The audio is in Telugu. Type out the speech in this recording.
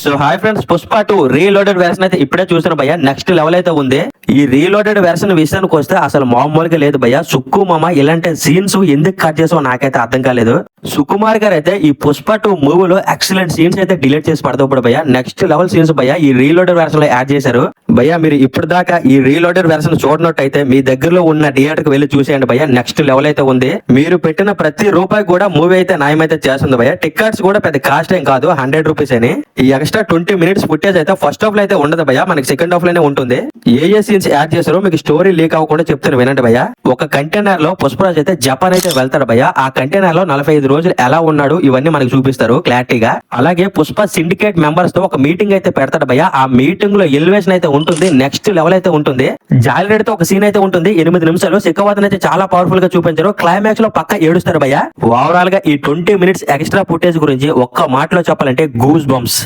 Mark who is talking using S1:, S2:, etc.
S1: So hi friends, Pushpa 2 reloaded version అయితే ఇప్పుడే చూసాను భయ్య. నెక్స్ట్ లెవెల్ అయితే ఉంది. ఈ రీలోడెడ్ వెర్షన్ విషయానికి వస్తే అసలు మామూలుగా లేదు భయ్య. సుక్కు మామ ఇలాంటి సీన్స్ ఎందుకు కట్ చేసావు నాకైతే అర్థం కాలేదు. సుకుమార్ గారు అయితే ఈ పుష్ప 2 మూవీలో ఎక్సలెంట్ సీన్స్ అయితే డిలీట్ చేసి పడతాడు భయ్య. నెక్స్ట్ లెవెల్ సీన్స్ భయ్య ఈ రీలోడెడ్ వెర్షన్ లో యాడ్ చేశారు భయ్య. మీరు ఇప్పుడు దాకా ఈ రీలోడెడ్ వెర్షన్ చూడనట్టయితే మీ దగ్గరలో ఉన్న థియేటర్ కి వెళ్ళి చూసేయండి భయ్య. నెక్స్ట్ లెవెల్ అయితే ఉంది. మీరు పెట్టిన ప్రతి రూపాయి కూడా మూవీ అయితే న్యాయం అయితే చేస్తుంది భయ్య. టికెట్స్ కూడా పెద్ద కాస్ట్ ఏం కాదు, 100 రూపీస్ అని. ఈ ఎక్స్ట్రా 20 మినిట్స్ ఫుటేజ్ అయితే ఫస్ట్ హాఫ్ లో అయితే ఉండదు భయ్య, మనకి సెకండ్ హాఫ్ లోనే ఉంటుంది. ఏ సీన్స్ యాడ్ చేశారో మీకు స్టోరీ లీక్ అవ్వకుండా చెప్తాను వినండి భయ్య. ఒక కంటైనర్ లో పుష్పరాజ్ అయితే జపాన్ అయితే వెళ్తాడు భయ్య. ఆ కంటైనర్ లో 45 రోజులు ఎలా ఉన్నాడు ఇవన్నీ మనకి చూపిస్తారు క్లారిటీగా. అలాగే పుష్ప సిండికేట్ మెంబర్స్ తో ఒక మీటింగ్ అయితే పెడతాడు భయ్య. ఆ మీటింగ్ లో ఎలివేషన్ అయితే ఉంటుంది, నెక్స్ట్ లెవెల్ అయితే ఉంటుంది. జాలిరెడ్డితో ఒక సీన్ అయితే ఉంటుంది 8 నిమిషాలు. శిఖవాదన్ అయితే చాలా పవర్ఫుల్ గా చూపించారు. క్లైమాక్స్ లో పక్క ఏడుస్తారు భయ్య. ఓవరాల్ గా ఈ 20 మినిట్స్ ఎక్స్ట్రా ఫుటేజ్ గురించి ఒక్క మాటలో చెప్పాలంటే గూస్ బంప్స్.